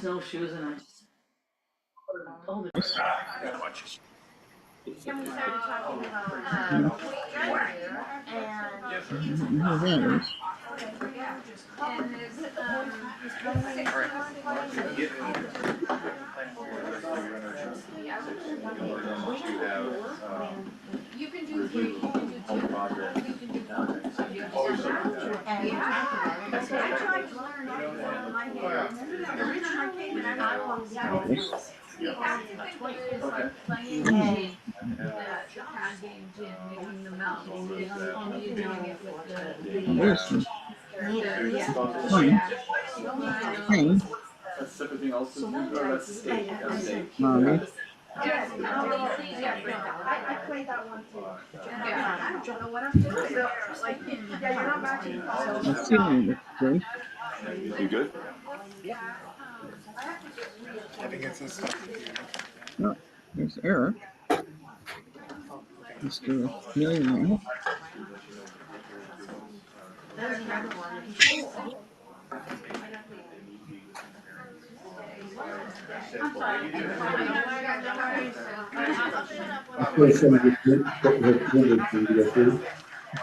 snowshoes and I just. Oh, And we started talking about, you can do three, you can do two, you can do four. I tried to learn everything in my head, and the reason I came and I was he asked me questions like playing games, Japan games and making them out, only you're doing it with That's everything else is new, or that's the state, Yes, I played that one too. I don't know what I'm doing. Like, yeah, you're not matching. Let's see. You good? I think it's this stuff. No, there's Eric. Mr. Millionaire.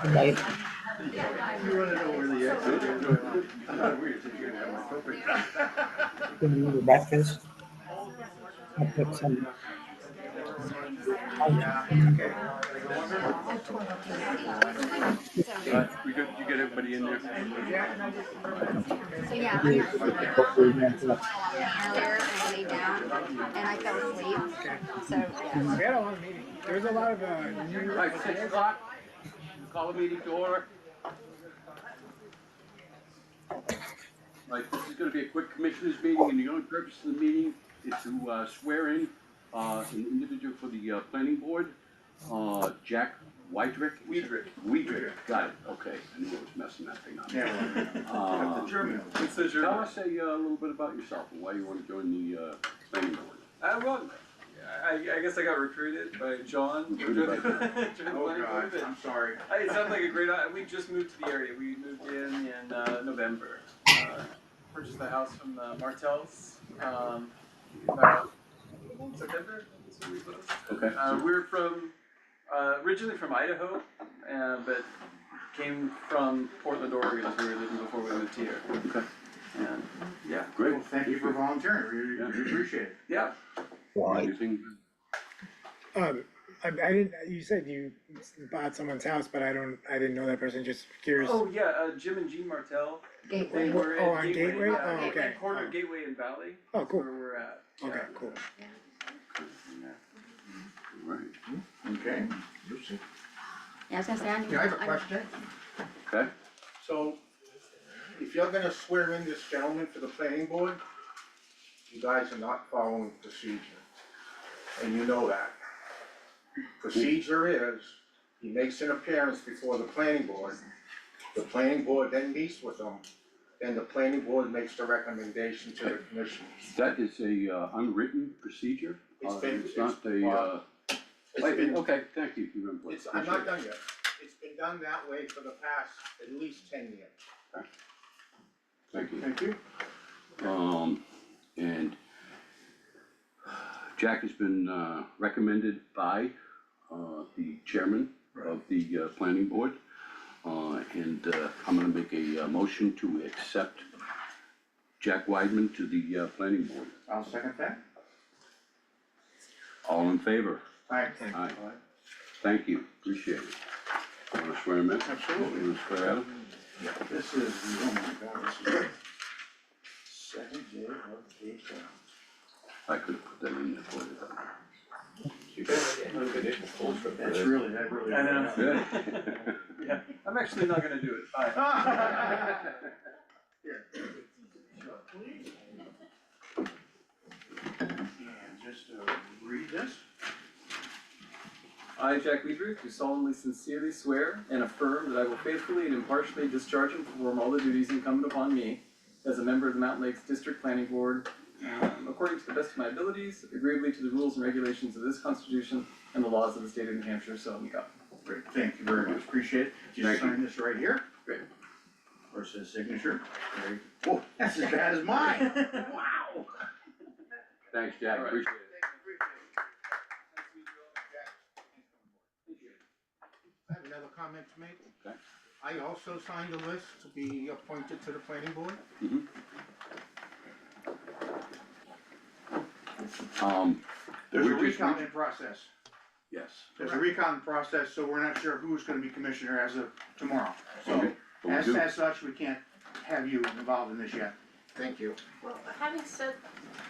Right. You wanna know where the exit is? Gonna need breakfast. I put some. We good, you get everybody in there? So yeah, I'm not earlier and I lay down and I fell asleep. So yeah. We had a lot of meetings. There was a lot of new. Right, 6 o'clock, call a meeting to order. Right, this is gonna be a quick commissioners meeting, and the only purpose of the meeting is to swear in an individual for the planning board, Jack Weidrich. Weidrich, got it, okay, I knew I was messing that thing up. Yeah, German. It's the German. Tell us a little bit about yourself and why you want to join the planning board. Well, I guess I got recruited by John. Oh God, I'm sorry. It sounds like a great. We just moved to the area. We moved in November. Purchased the house from the Martells. About September. That's when we moved. Okay. We're from originally from Idaho, but came from Portland, Oregon, as we were living before we moved here. Okay. And yeah, Great. Well, thank you for volunteering, we appreciate it. yeah. Why? Anything? I didn't. You said you bought someone's house, but I didn't know that person. Just curious. Oh yeah, Jim and Jean Martell. Gateway. They were Oh, at on Gateway? Yeah, Oh, okay. corner of Gateway and Valley. Oh, cool. That's where we're at. Okay, Yeah. cool. Right. Okay. Yeah, I was gonna say, Yeah, I have a question. Okay. So, if you're gonna swear in this gentleman for the planning board, you guys are not following procedure. And you know that. Procedure is, he makes an appearance before the planning board then meets with him, then the planning board makes the recommendation to the commission. That is a unwritten procedure? It's been- It's not It's wait, been- okay, thank you for your input. I'm not done yet. It's been done that way for the past at least 10 years. Thank you. Thank you. And Jack has been recommended by the chairman of the planning board. And I'm gonna make a motion to accept Jack Weidman to the planning board. I'll second that. All in favor? Aye. Aye. Thank you, appreciate it. Wanna swear him in? Absolutely. Wanna swear at him? This is, oh my God, this is second day of the I could have put that in there for you. That's really. I know. Good. Yeah, I'm actually not gonna do it. Bye. Here. Please. And just read this. I, Jack Weidrich, do solemnly sincerely swear and affirm that I will faithfully and impartially discharge and perform all the duties incumbent upon me as a member of the Mountain Lakes District Planning Board, according to the best of my abilities, agreeably to the rules and regulations of this Constitution and the laws of the state of New Hampshire, so help me God. Great, thank you very much, appreciate it. Just Thank you. sign this right here. Great. Where's his signature? Whoa, that's as bad as mine. Wow. Thanks, Jack, All right. appreciate it. I have another comment to make. Okay. I also signed a list to be appointed to the planning board. There's a we're just recount in process. Yes. There's a recount process, so we're not sure who's gonna be commissioner as of tomorrow. So, Okay, but we as do- such, we can't have you involved in this yet. Thank you. Well, having said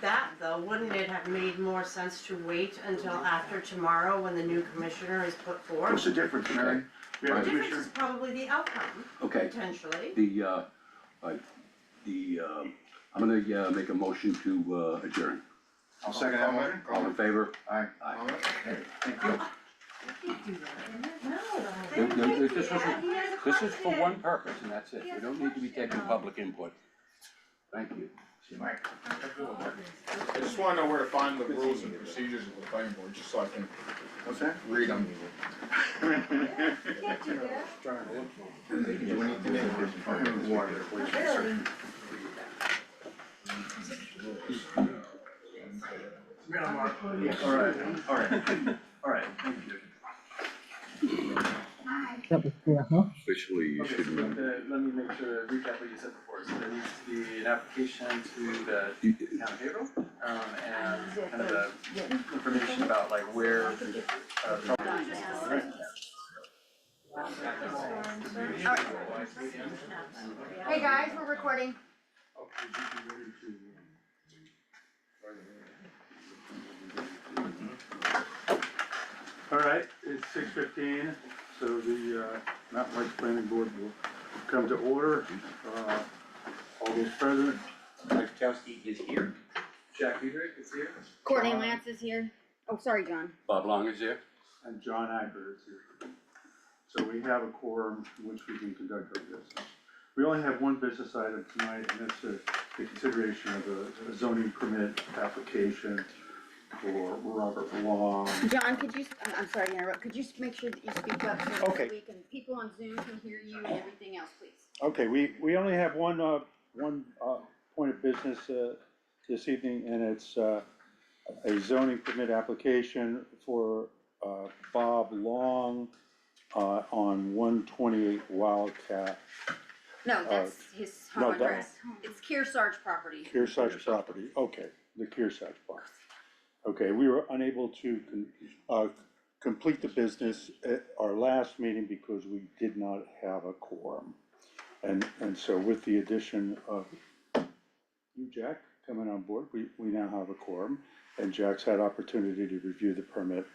that though, wouldn't it have made more sense to wait until after tomorrow when the new commissioner is put forth? What's the difference, Mary? We have a The difference commissioner. is probably the outcome, Okay, potentially. I'm gonna, make a motion to, adjourn. I'll second that motion. All in favor? Aye. Aye. Thank you. This is for one purpose, and that's it. We don't need to be taking public input. Thank you. See you, Mike. I just wanna know where to find the rules and procedures of the planning board, just so I can What's that? read them. Alright, thank you. That was clear, huh? Officially, you Okay, should so let me make sure, recap what you said before, so there needs to be an application to the town payroll, and kind of the information about like where, Hey guys, we're recording. All right, it's 6:15, so the Mountain Lakes Planning Board will come to order. All those present, Mike Chowski is here. Jack Friedrich is here. Courtney Lance is here. Oh, sorry, John. Bob Long is here. and John Acker is here. So we have a quorum in which we can conduct our business. We only have one business item tonight, and that's the consideration of a zoning permit application for Robert Long. John, could you, I'm sorry to interrupt, could you make sure that you speak up so Okay. that we can, people on Zoom can hear you and everything else, please? Okay, we only have one point of business, this evening, and it's, a zoning permit application for, Bob Long, on 128 Wildcat, No, that's his no, home address. It's Kearsarge property. Kearsarge property, okay, the Kearsarge part. Okay, we were unable to complete the business at our last meeting because we did not have a quorum. And so with the addition of you, Jack, coming on board, we now have a quorum, and Jack's had opportunity to review the permit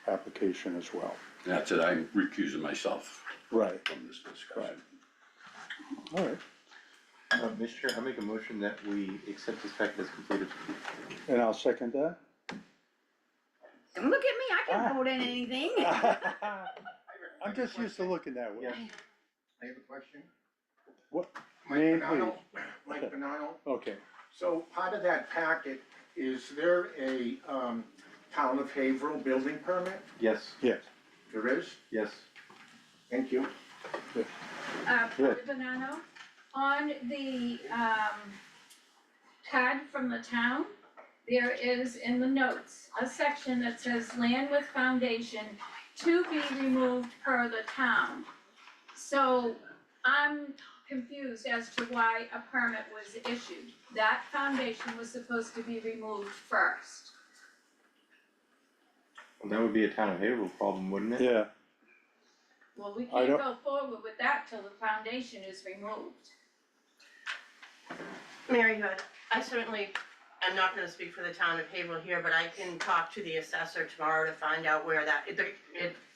application as well. That's it, I'm recusing myself Right, from this discussion. all right, Mr. Chair, I make a motion that we accept this packet as completed. and I'll second that. Don't look at me, I can't vote in anything. I'm just used to looking that way. Yeah. I have a question. What, Mike name, Bonanno, please? Mike Bonanno. Okay, So part of that packet, is there a, Town of Haverhill building permit? Yes, yes, There is? yes. Thank you. President Bonanno, on the, tag from the town, there is in the notes, a section that says land with foundation to be removed per the town. So I'm confused as to why a permit was issued. That foundation was supposed to be removed first. Well, that would be a town of Haverhill problem, wouldn't it? yeah, Well, we I can't don't- go forward with that till the foundation is removed. Mary Hood, I certainly, I'm not gonna speak for the town of Haverhill here, but I can talk to the assessor tomorrow to find out where that, it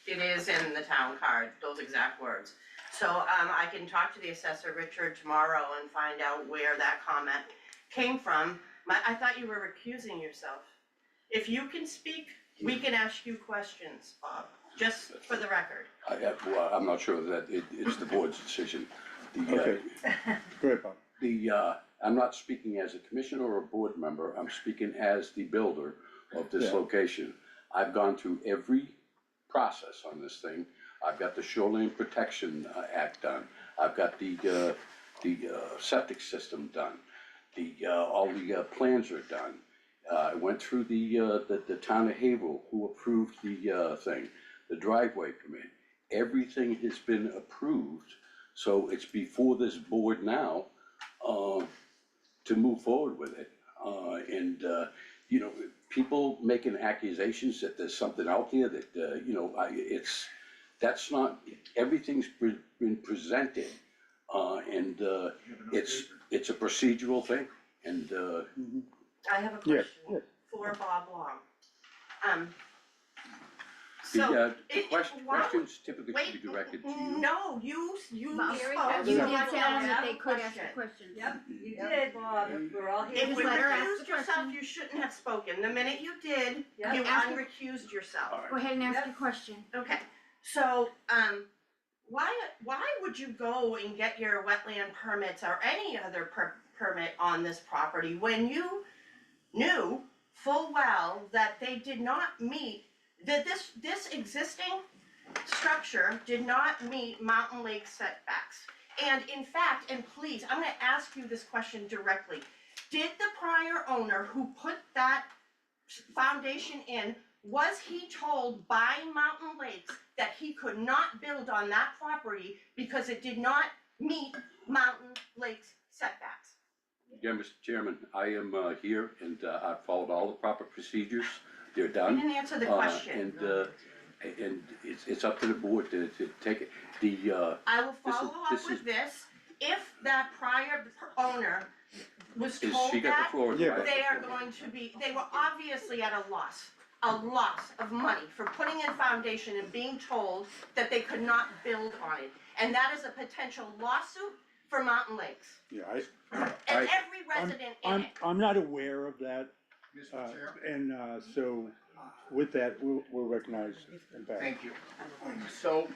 is in the town card, those exact words. So, I can talk to the assessor, Richard, tomorrow and find out where that comment came from. I thought you were recusing yourself. If you can speak, we can ask you questions, Bob, just for the record. I'm not sure that it's the board's decision. okay, great, Bob. I'm not speaking as a commissioner or a board member, I'm speaking as the builder of this Yeah. location. I've gone through every process on this thing. I've got the Shoreline Protection Act done. I've got the septic system done. All the plans are done. I went through the town of Haverhill, who approved the thing, the driveway permit. Everything has been approved, so it's before this board now, to move forward with it. You know, people making accusations that there's something out there that, you know, that's not, everything's been presented. It's a procedural thing, and, I have a Yes, question yes. for Bob Long. the, So, why- questions typically should be directed to you. No, you Bob, spoke. you so did I tell will them that they ask could ask question. the questions. Yep, you did, Bob, we're all here. If Just you let her ask recused the yourself, question. you shouldn't have spoken. The minute you did, Yep. you Ask her. unrecused yourself. Go ahead and ask Yep. your question. Okay, so, why would you go and get your wetland permits or any other permit on this property when you knew full well that they did not meet, that this existing structure did not meet mountain lake setbacks? And in fact, and please, I'm gonna ask you this question directly. Did the prior owner who put that foundation in, was he told by Mountain Lakes that he could not build on that property because it did not meet Mountain Lakes setbacks? Yeah, Mr. Chairman, I am, here, and, I've followed all the proper procedures, they're You done. didn't answer the question. And it's up to the board to take it, the, I will this is- follow up this is- with this. If that prior owner was is told she got the that, floor, Yeah, right? they are going to be, they were obviously at a loss of money for putting in foundation and being told that they could not build on it. And that is a potential lawsuit for Mountain Lakes Yeah, and I- every resident in it. I'm not aware of that, Mr. Chair? and, so with that, we'll recognize and back. Thank you. So,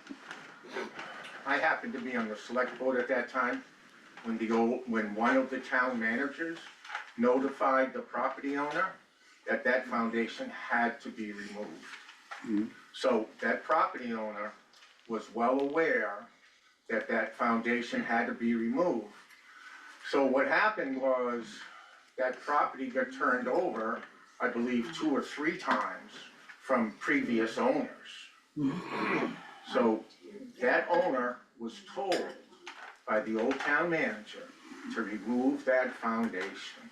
I happened to be on the select board at that time, when one of the town managers notified the property owner that foundation had to be removed. Mhm. So that property owner was well aware that foundation had to be removed. So what happened was, that property got turned over, I believe 2 or 3 times from previous owners. So that owner was told by the old town manager to remove that foundation.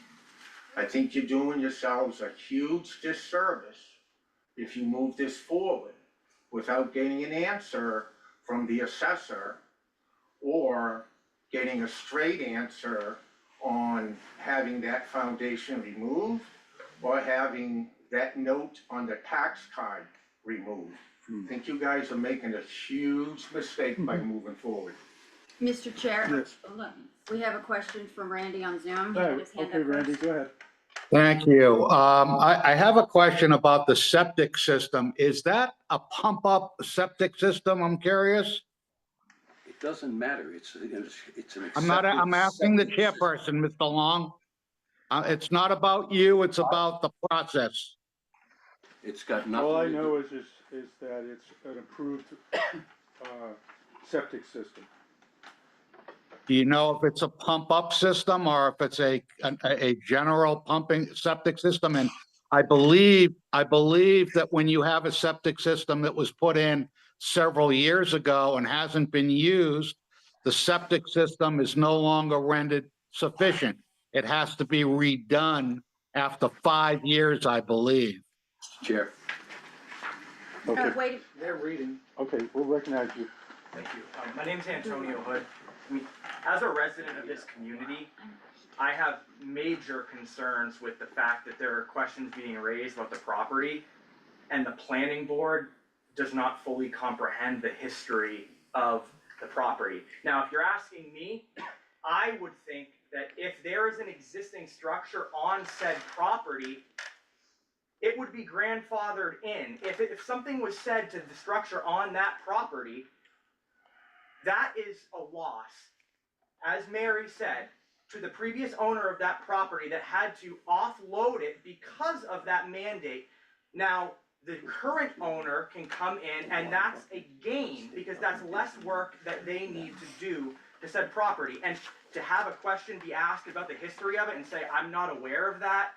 I think you're doing yourselves a huge disservice if you move this forward without getting an answer from the assessor or getting a straight answer on having that foundation removed or having that note on the tax card removed. I think you guys are making a huge mistake by moving forward. Mr. Chair, Yes. we have a question from Randy on Zoom. He had his hand Okay, up Randy, first. go ahead. Thank you. I have a question about the septic system. Is that a pump-up septic system? I'm curious. It doesn't matter, it's an accepted. I'm asking the septic system. chairperson, Mr. Long. It's not about you, it's about the process. It's got nothing. All I to do- know is that it's an approved, septic system. Do you know if it's a pump-up system or if it's a general pumping septic system? And I believe that when you have a septic system that was put in several years ago and hasn't been used, the septic system is no longer rendered sufficient. It has to be redone after 5 years, I believe. Chair, Okay, Wait, They're reading. okay, we'll recognize you. Thank you. My name's Antonio Hood. I mean, as a resident of this community, I have major concerns with the fact that there are questions being raised about the property, and the planning board does not fully comprehend the history of the property. Now, if you're asking me, I would think that if there is an existing structure on said property, it would be grandfathered in. If something was said to the structure on that property, that is a loss, as Mary said, to the previous owner of that property that had to offload it because of that mandate. Now, the current owner can come in and that's a gain because that's less work that they need to do to said property. And to have a question be asked about the history of it and say, I'm not aware of that,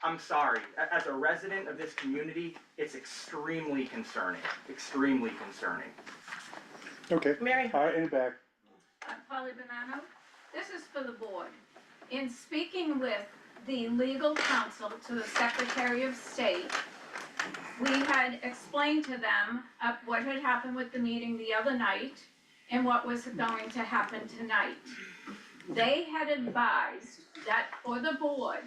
I'm sorry, as a resident of this community, it's extremely concerning, extremely concerning. Okay, Mary, all right, in the back. Polly Bonanno, this is for the board. In speaking with the legal counsel to the Secretary of State, we had explained to them what had happened with the meeting the other night and what was going to happen tonight. They had advised that for the board,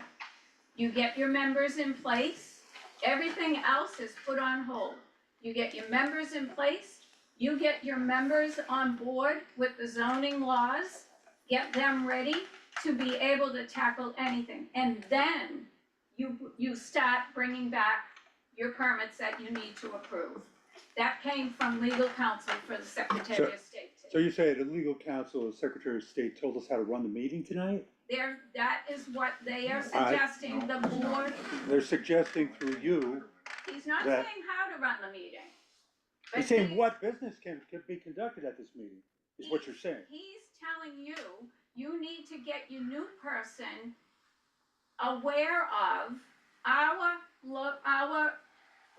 you get your members in place, everything else is put on hold. You get your members in place, you get your members on board with the zoning laws, get them ready to be able to tackle anything. And then you start bringing back your permits that you need to approve. That came from legal counsel for the Secretary of State. So you say the legal counsel, the Secretary of State told us how to run the meeting tonight? That is what they are suggesting, the board, They're suggesting through you, he's not that- saying how to run the meeting. they're But saying what business can be conducted at this meeting, is what you're saying. He's telling you, you need to get your new person aware of our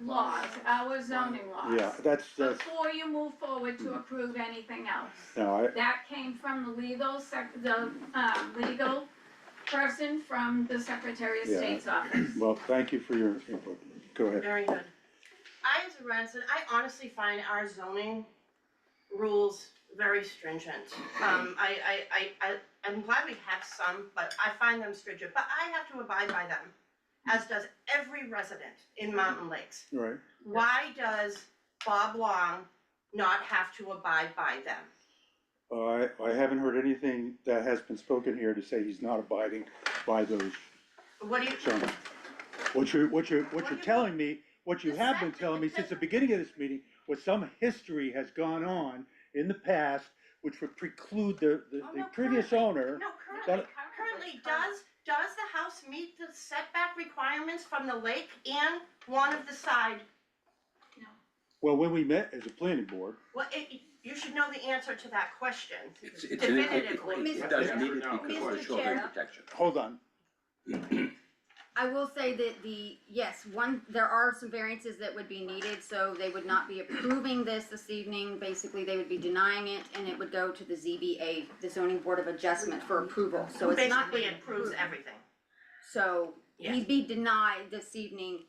laws, our zoning laws. Yeah, that's, Before you move forward to approve anything else. no, That came from the legal legal person from the Secretary of Yeah. State's office. well, thank you for your input. Go ahead. very good. I, as a resident, I honestly find our zoning rules very stringent. I'm glad we have some, but I find them stringent, but I have to abide by them, as does every resident in Mountain Lakes. Right. Why does Bob Long not have to abide by them? I haven't heard anything that has been spoken here to say he's not abiding by those. What do you? So, what you're telling me, what you have been telling me since the beginning of this meeting, was some history has gone on in the past which would preclude the previous owner. No, currently, does the house meet the setback requirements from the lake and one of the side? Well, when we met as a planning board, Well, you should know the answer to that question It's definitively. it does meet it because of Mr. shoreline Chair. protection. hold on, I will say that there are some variances that would be needed, so they would not be approving this evening. Basically, they would be denying it, and it would go to the ZBA, the Zoning Board of Adjustment, for approval, so it's not Basically, being it proves approved. everything. So, Yeah. he'd be denied this evening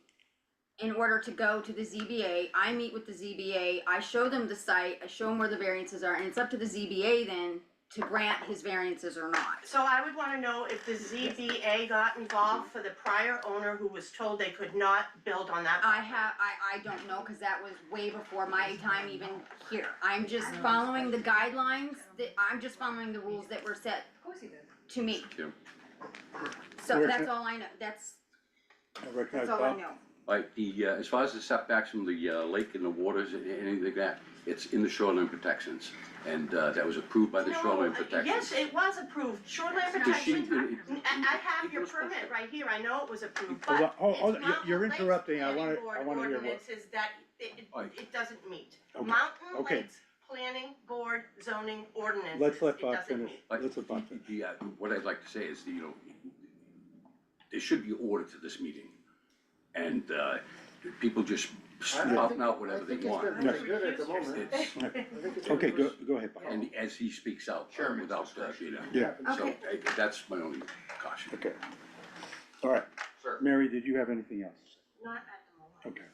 in order to go to the ZBA. I meet with the ZBA, I show them the site, I show them where the variances are, and it's up to the ZBA then to grant his variances or not. So I would wanna know if the ZBA got involved for the prior owner who was told they could not build on that. I don't know, cause that was way before my time even here. I'm just following the guidelines, I'm just following the rules that were set to me. Yeah. So that's all I know, that's I recognize all I Bob. know. Like as far as the setbacks from the lake and the waters and anything like that, it's in the shoreline protections. And that was approved by the shoreline protections. Yes, it was approved, shoreline Because she- protection, I have your permit right here, I know it was approved, but Hold on, hold on, it's Mountain you're Lakes interrupting. I Planning wanna Board hear what- ordinances that Alright. it doesn't meet. Okay, Mountain okay. Lakes Planning Board zoning ordinances, Let's let it Bob doesn't finish, meet. let's let Bob finish. Yeah, what I'd like to say is, there should be order to this meeting. And people just spouting out whatever they want. Pretty good at the moment. It's- Okay, go ahead, Bob. And as he speaks out, Chairman, without, Yeah, so that's my only caution. okay. All right, Sir. Mary, did you have anything else? Not at the moment. Okay,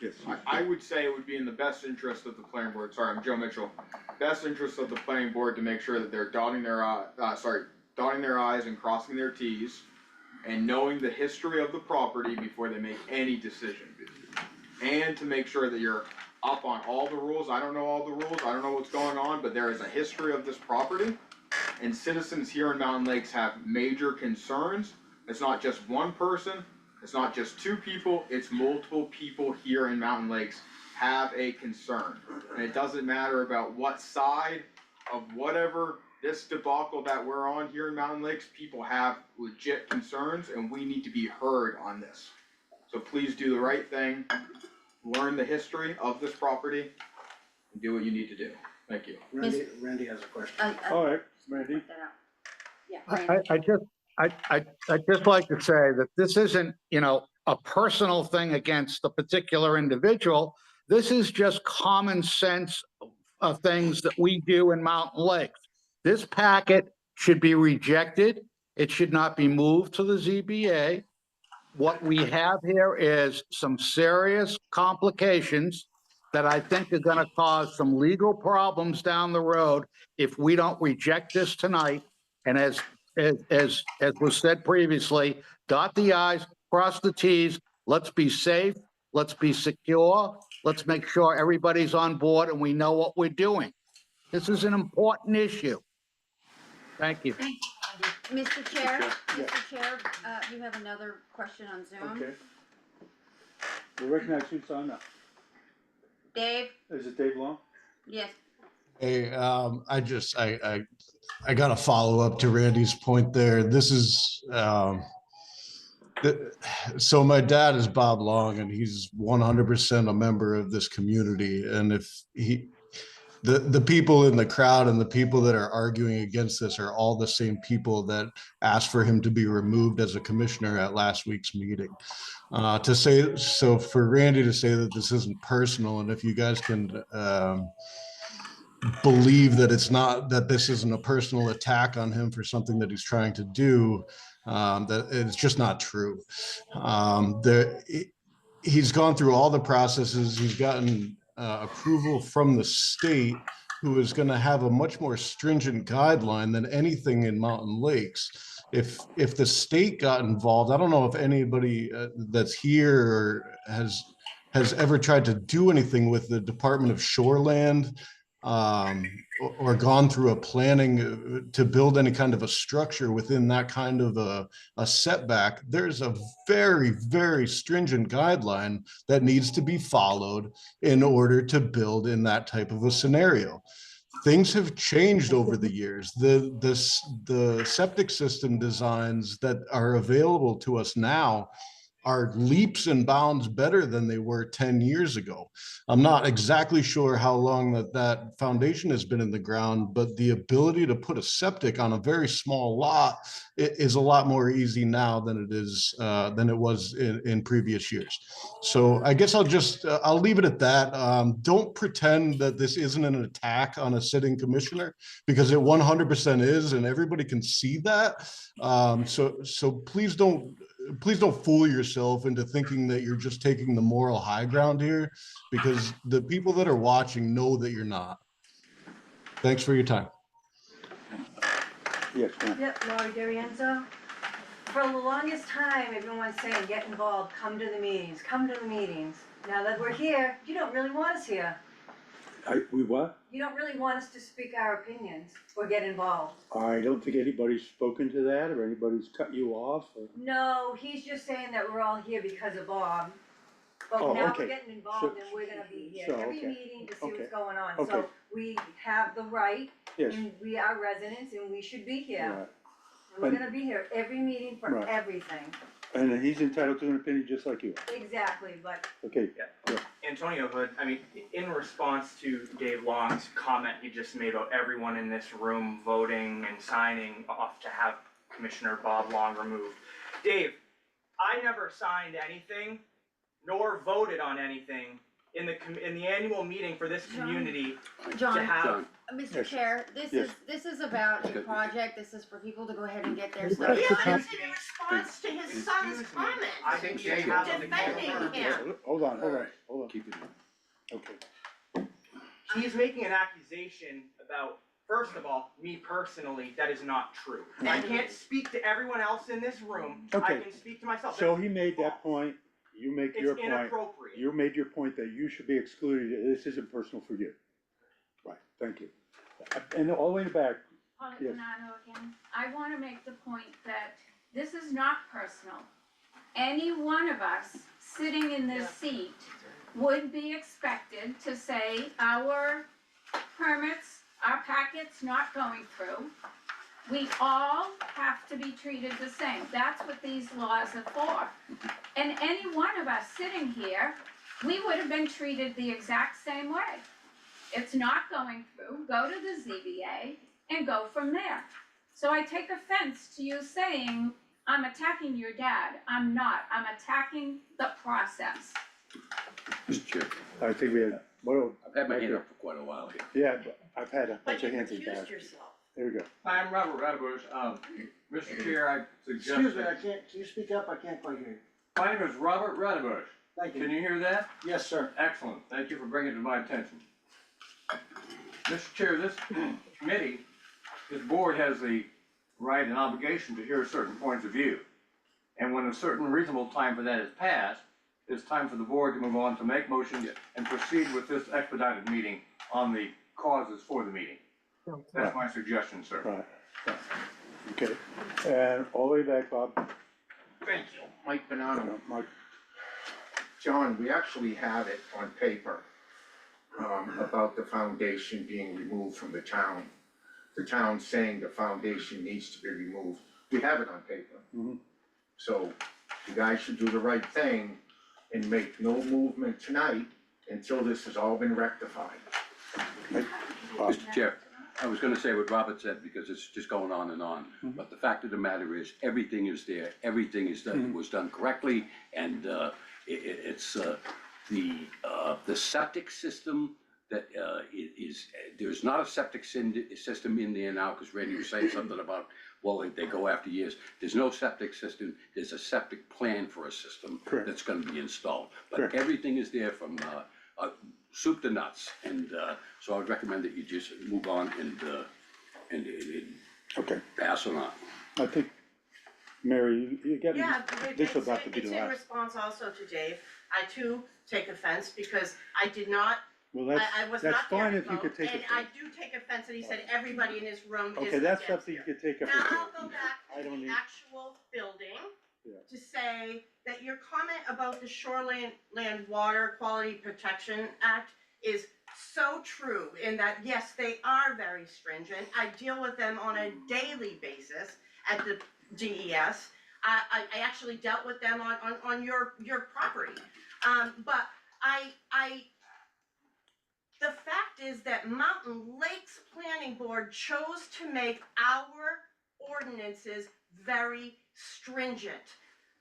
yes. I would say it would be in the best interest of the planning board, sorry, I'm Joe Mitchell. Best interest of the planning board to make sure that they're dotting their i's and crossing their t's. And knowing the history of the property before they make any decision. And to make sure that you're up on all the rules, I don't know all the rules, I don't know what's going on, but there is a history of this property. And citizens here in Mountain Lakes have major concerns. It's not just one person, it's not just two people, it's multiple people here in Mountain Lakes have a concern. And it doesn't matter about what side of whatever this debacle that we're on here in Mountain Lakes, people have legit concerns and we need to be heard on this. So please do the right thing, learn the history of this property, and do what you need to do. Thank you. Randy has a question. All right, Randy. Yeah, Randy. I'd just like to say that this isn't, a personal thing against a particular individual. This is just common sense of things that we do in Mountain Lakes. This packet should be rejected. It should not be moved to the ZBA. What we have here is some serious complications that I think are gonna cause some legal problems down the road if we don't reject this tonight. And as was said previously, dot the i's, cross the t's, let's be safe, let's be secure, let's make sure everybody's on board and we know what we're doing. This is an important issue. Thank you. Mr. Chair, Mr. Chair, you have another question on Zoom. Okay. We recognize who's signed up. Dave? Is it Dave Long? Yes. Hey, I got a follow up to Randy's point there. This is, so my dad is Bob Long and he's 100% a member of this community. And if the people in the crowd and the people that are arguing against this are all the same people that asked for him to be removed as a commissioner at last week's meeting. For Randy to say that this isn't personal, and if you guys can believe that this isn't a personal attack on him for something that he's trying to do, that it's just not true. He's gone through all the processes. He's gotten approval from the state, who is going to have a much more stringent guideline than anything in Mountain Lakes. If the state got involved, I don't know if anybody that's here has ever tried to do anything with the Department of Shoreland, or gone through a planning to build any kind of a structure within that kind of a setback. There's a very, very stringent guideline that needs to be followed in order to build in that type of a scenario. Things have changed over the years. The septic system designs that are available to us now are leaps and bounds better than they were 10 years ago. I'm not exactly sure how long that foundation has been in the ground, but the ability to put a septic on a very small lot is a lot more easy now than it was in previous years. So I guess I'll leave it at that. Don't pretend that this isn't an attack on a sitting commissioner, because it 100% is, and everybody can see that. So please don't fool yourself into thinking that you're just taking the moral high ground here, because the people that are watching know that you're not. Thanks for your time. Yes, ma'am. Yep, Laurie Darienzo. For the longest time, everyone's saying, get involved, come to the meetings, come to the meetings. Now that we're here, you don't really want us here. We what? You don't really want us to speak our opinions or get involved. I don't think anybody's spoken to that, or anybody's cut you off. No, he's just saying that we're all here because of Bob. But Oh, now okay. we're getting involved and we're gonna be here every okay. meeting to see Okay. what's going on. Okay. So we have the right, Yes. and we are residents, and we should be here. Right. And we're And- gonna be here every meeting for Right. everything. And he's entitled to an opinion just like you. Exactly, but Okay. Antonio Hood, I mean, in response to Dave Long's comment he just made about everyone in this room voting and signing off to have Commissioner Bob Long removed. Dave, I never signed anything, nor voted on anything in the annual meeting for this community to John, have. Mr. Yes. Chair, Yes. this is about a project, this is for people to go ahead and get their Right. stuff Yeah, done. it's in response to his son's comment. I think they have a Defending him. Hold on. Keep it in. Okay. He's making an accusation about, first of all, me personally, that is not true. I can't speak to everyone else in this room, I Okay. can speak to myself. So That's he made that false. point, you make It's your point. inappropriate. You made your point that you should be excluded, this isn't personal for you. Right, thank you. And all the way in the back, Paula Yes. Donato again. I want to make the point that this is not personal. Any one of us sitting in this seat would be expected to say our permits, our packets not going through. We all have to be treated the same. That's what these laws are for. And any one of us sitting here, we would have been treated the exact same way. It's not going through, go to the ZBA and go from there. So I take offense to you saying, I'm attacking your dad. I'm not. I'm attacking the process. Mr. Chair, I think we had, well, I've had my hand up for quite a while here. yeah, but I've had a But bunch you of hands in recused back. yourself. There we go. Hi, I'm Robert Radabush. Mr. Chair, I suggest. Excuse me, I can't, can you speak up? I can't quite hear you. My name is Robert Radabush. Thank Can you. you hear that? Yes, sir. Excellent. Thank you for bringing it to my attention. Mr. Chair, this committee, this board has the right and obligation to hear certain points of view. And when a certain reasonable time for that is passed, it's time for the board to move on to make motions and proceed with this expedited meeting on the causes for the meeting. That's my suggestion, sir. Right, right. Okay, and all the way back, Bob. Thank you. Mike Bonanno. Mike, John, we actually have it on paper, about the foundation being removed from the town. The town saying the foundation needs to be removed. We have it on paper. Mhm. So you guys should do the right thing and make no movement tonight until this has all been rectified. Mr. Chair, I was gonna say what Robert said, because it's just going on and on, but the fact of the matter is, everything is there, everything is done, was done correctly, and, it's, the septic system that, there's not a septic system in there now, cause Randy was saying something about, well, they go after years. There's no septic system, there's a septic plan for a system Correct. that's gonna be installed. But Correct. everything is there from, soup to nuts, and, so I would recommend that you just move on and okay, pass it on. I think, Mary, you got, Yeah, this is about to be it's the in last. response also to Dave. I too take offense because I did not, Well, I was that's not there fine to if you vote, could take and it. I do take offense that he said everybody in this room is Okay, against that's something you it. could take up. Now I'll go back I to don't the need- actual building Yeah. to say that your comment about the Shoreline Land Water Quality Protection Act is so true in that, yes, they are very stringent. I deal with them on a daily basis at the DES. I actually dealt with them on your property. But the fact is that Mountain Lakes Planning Board chose to make our ordinances very stringent.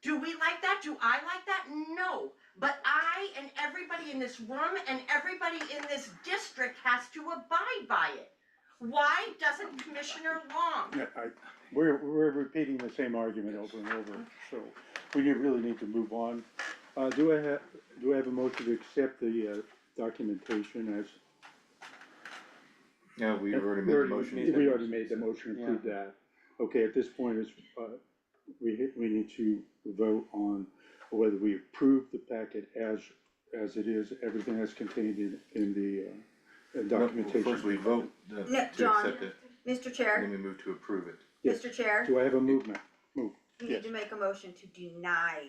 Do we like that? Do I like that? No. But I and everybody in this room and everybody in this district has to abide by it. Why doesn't Commissioner Long? Yeah, we're repeating the same argument over and over, so we really need to move on. Do I have a motion to accept the, documentation as? No, we already made the motion. We already made the motion to approve that. Okay, at this point, is, we need to vote on whether we approve the packet as it is, everything that's contained in the documentation. First, we vote No, to John, accept it, Mr. and then Chair, we move to approve it. Yes. Mr. Chair, Do I have a movement? you yes. need to make a motion to deny,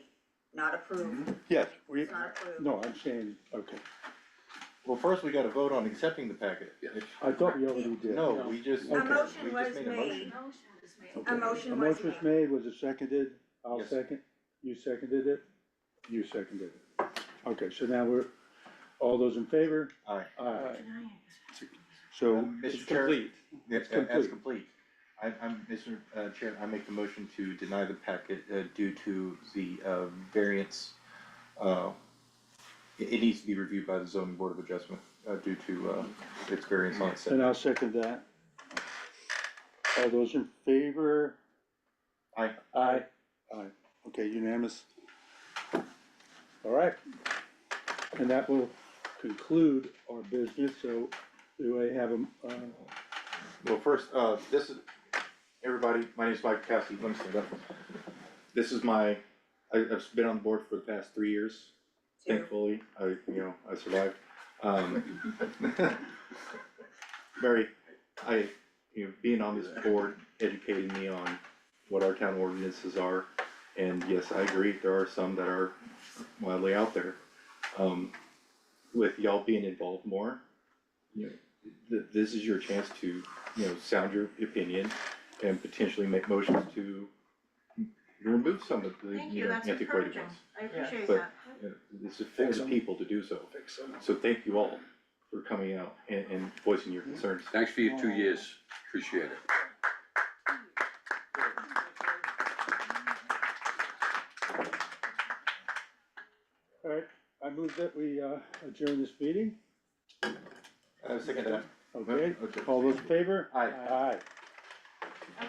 not approve. Yes, we, It's not approved. no, I'm saying, okay. Well, first, we gotta vote on accepting the packet. I thought we already did. No, we just. A motion we was just made a made. Okay. A motion A was motion was made, was it seconded? I'll Yes. second. You seconded it? You seconded it. Okay, so now we're, all those in favor? Aye. Aye. So, it's Mr. Chair, complete. Yes, It's as complete. complete. I'm, Mr. Chair, I make the motion to deny the packet, due to the, variance, it needs to be reviewed by the zoning board of adjustment, due to, its variance on And setback. I'll second that. All those in favor? Aye. Aye. Aye. Okay, unanimous. All right. And that will conclude our business, so do I have a, Well, first, this is, everybody, my name is Mike Cassidy, let me stand up. This is I've been on the board for the past 3 years, thankfully, I survived. Mary, being on this board educated me on what our town ordinances are, and yes, I agree, there are some that are wildly out there. With y'all being involved more, this is your chance to, sound your opinion and potentially make motions to remove some of the, Thank you, that's antiquated encouraging. ones. I appreciate But, that. It's for the people to do so. So thank you all for coming out and voicing your concerns. Thanks for your 2 years, appreciate it. All right, I move that we adjourn this meeting. Second that. Okay, all those in favor? Aye. Aye.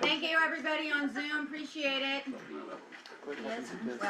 Thank you, everybody on Zoom, appreciate it. Something like that. Yes.